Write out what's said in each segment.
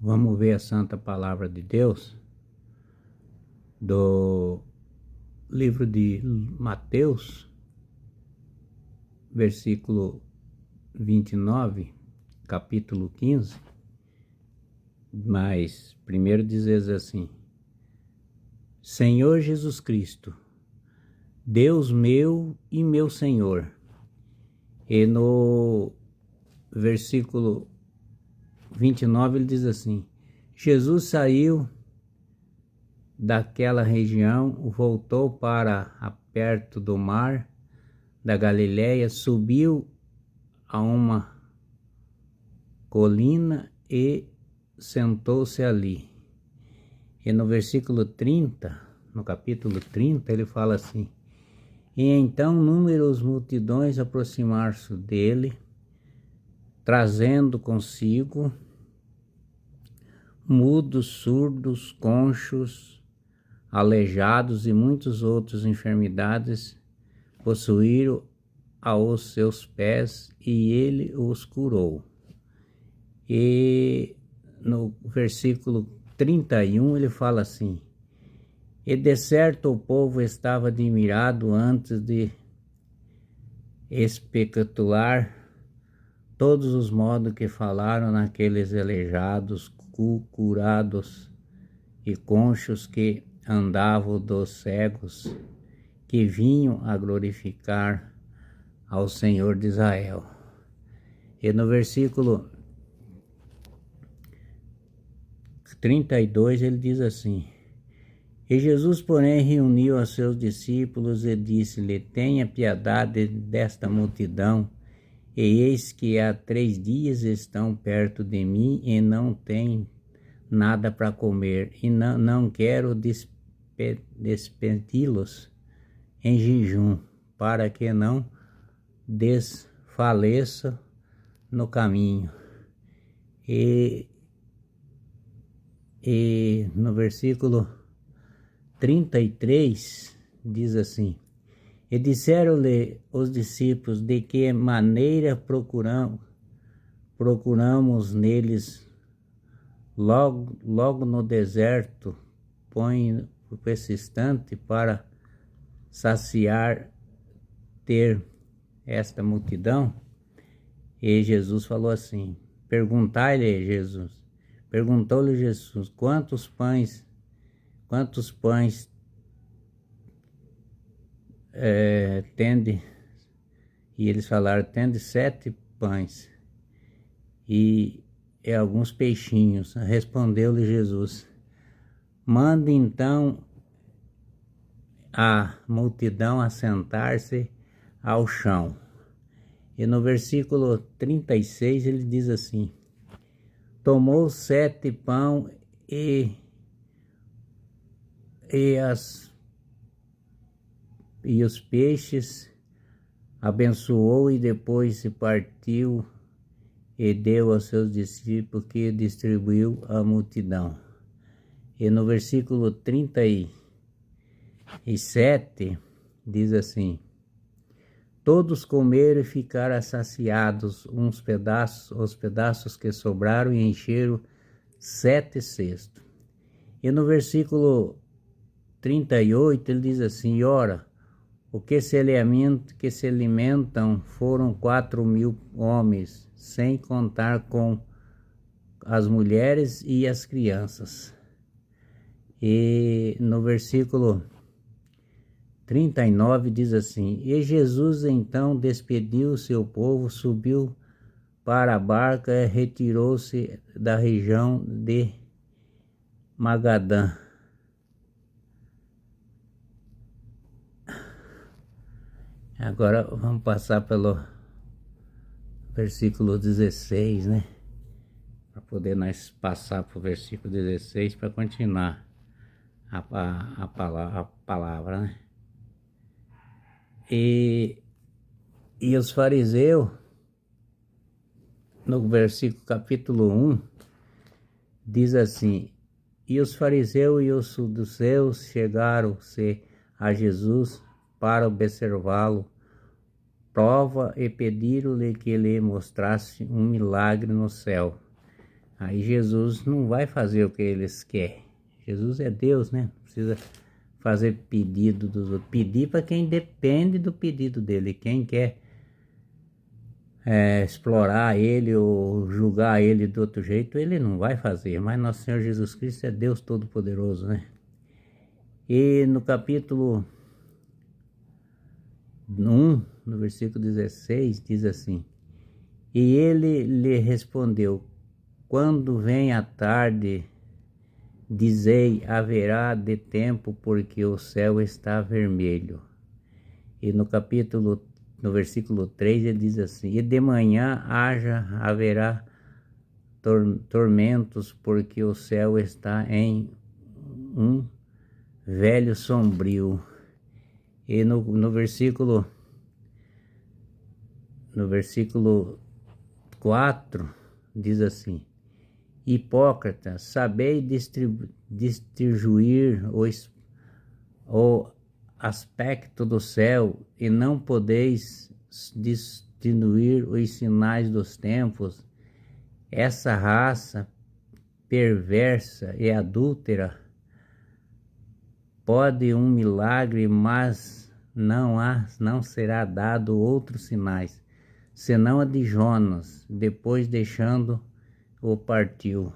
Vamos ver a Santa Palavra de Deus do livro de Mateus, versículo 29, capítulo 15, mas primeiro diz assim: Senhor Jesus Cristo, Deus meu e meu Senhor. E no versículo 29 ele diz assim: Jesus saiu daquela região, voltou para perto do mar da Galileia, subiu a uma colina e sentou-se ali. E no versículo 30, no capítulo 30, ele fala assim: E então números multidões aproximaram-se dele, trazendo consigo mudos, surdos, conchos, aleijados e muitas outras enfermidades possuíram aos seus pés, e ele os curou. E no versículo 31 ele fala assim: E de certo o povo estava admirado antes de especular todos os modos que falaram naqueles aleijados, curados e conchos, que andavam, dos cegos que vinham a glorificar ao Senhor de Israel. E no versículo 32 ele diz assim: E Jesus, porém, reuniu a seus discípulos e disse-lhe: Tenha piedade desta multidão, e eis que há 3 dias estão perto de mim e não têm nada para comer, e não quero despedi-los em jejum, para que não desfaleça no caminho. E no versículo 33 diz assim: E disseram-lhe os discípulos: De que maneira procuramos neles logo no deserto, põe o persistente para saciar ter esta multidão? E Jesus falou assim: Perguntai-lhe perguntou-lhe Jesus: Quantos pães tende? E eles falaram: Tende 7 pães e alguns peixinhos. Respondeu-lhe Jesus: Mande então a multidão assentar-se ao chão. E no versículo 36 ele diz assim: Tomou 7 pães e os peixes, abençoou e depois se partiu e deu aos seus discípulos, que distribuiu à multidão. E no versículo 37 diz assim: Todos comeram e ficaram saciados, os pedaços que sobraram, e encheram 7 cestos. E no versículo 38 ele diz assim: Ora, o que se alimentam foram 4.000 homens, sem contar com as mulheres e as crianças. E no versículo 39 diz assim: E Jesus então despediu o seu povo, subiu para a barca e retirou-se da região de Magadã. Agora vamos passar pelo versículo 16, né? Para poder nós passar para o versículo 16 para continuar a palavra, né? E os fariseus, no versículo capítulo 1, diz assim: E os fariseus e os saduceus chegaram-se a Jesus para observá-lo prova e pediram-lhe que lhe mostrasse um milagre no céu. Aí Jesus não vai fazer o que eles querem. Jesus é Deus, né? Não precisa fazer pedido dos outros. Pedir para quem depende do pedido dele. Quem quer explorar ele ou julgar ele de outro jeito, ele não vai fazer. Mas nosso Senhor Jesus Cristo é Deus Todo-Poderoso, né? E no capítulo 1, no versículo 16, diz assim: E ele lhe respondeu: Quando vem a tarde, dizei, haverá de tempo, porque o céu está vermelho. E no versículo 3, ele diz assim: E de manhã haverá tormentos, porque o céu está em um velho sombrio. E no versículo 4 diz assim: Hipócritas, sabei distinguir o aspecto do céu e não podeis distinguir os sinais dos tempos. Essa raça perversa e adúltera pode um milagre, mas não será dado outros sinais, senão a de Jonas, depois deixando-o partiu.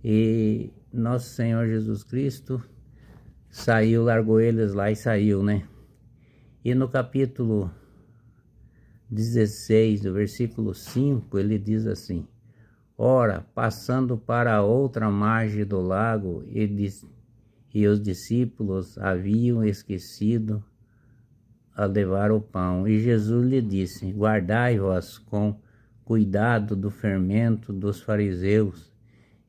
E nosso Senhor Jesus Cristo saiu, largou eles lá e saiu, né? E no capítulo 16, do versículo 5, ele diz assim: Ora, passando para a outra margem do lago, e os discípulos haviam esquecido a levar o pão. E Jesus lhe disse: Guardai-vos com cuidado do fermento dos fariseus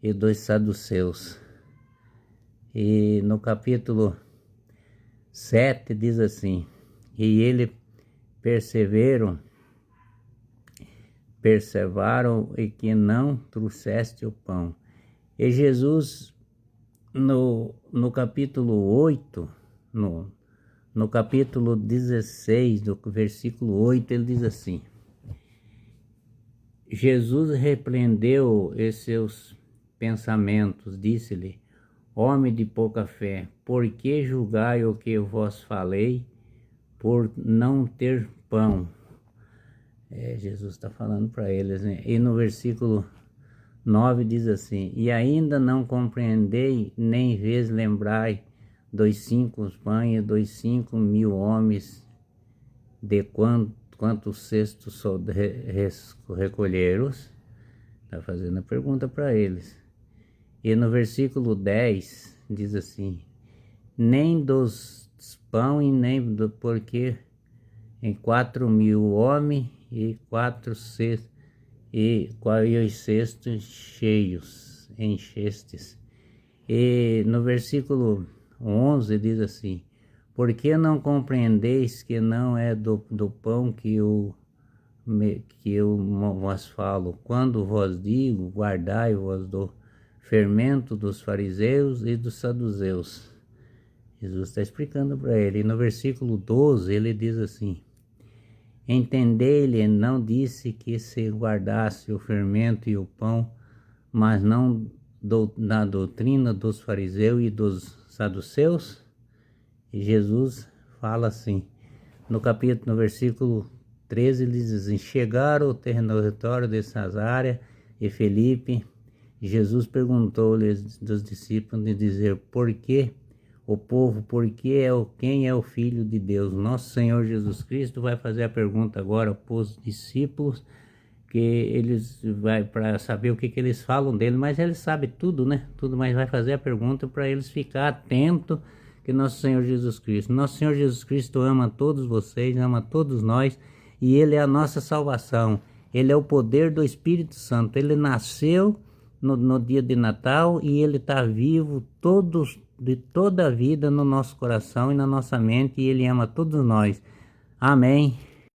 e dos saduceus. E no capítulo 7 diz assim: E ele perseveraram e que não trouxeste o pão. E Jesus no capítulo 8, no capítulo 16, do versículo 8, ele diz assim: Jesus repreendeu os seus pensamentos, disse-lhe: Homem de pouca fé, por que julgai o que vos falei, por não ter pão? Jesus está falando para eles, né? E no versículo 9 diz assim: E ainda não compreendei, nem vez lembrai dos 5 pães e dos 5.000 homens, de quantos cestos recolheram? Está fazendo a pergunta para eles. E no versículo 10 diz assim: Nem dos pão e nem do, porque em 4.000 homens e 4 cestos, e os cestos cheios, enchestes. E no versículo 11 diz assim: Por que não compreendeis que não é do pão que eu vos falo, quando vos digo, guardai-vos do fermento dos fariseus e dos saduceus? Jesus está explicando para ele. E no versículo 12 ele diz assim: Entendei-lhe, não disse que se guardasse o fermento e o pão, mas não na doutrina dos fariseus e dos saduceus? E Jesus fala assim, no versículo 13, ele diz assim: Chegaram ao território de Cesareia e Filipe, Jesus perguntou-lhes dos discípulos de dizer: Por que o povo, quem é o Filho de Deus? Nosso Senhor Jesus Cristo vai fazer a pergunta agora para os discípulos, que eles vai para saber o que eles falam dele, mas ele sabe tudo, né? Tudo, mas vai fazer a pergunta para eles ficar atento, que nosso Senhor Jesus Cristo, ama todos vocês, ama todos nós, e ele é a nossa salvação. Ele é o poder do Espírito Santo. Ele nasceu no dia de Natal e ele está vivo de toda a vida no nosso coração e na nossa mente, e ele ama todos nós. Amém.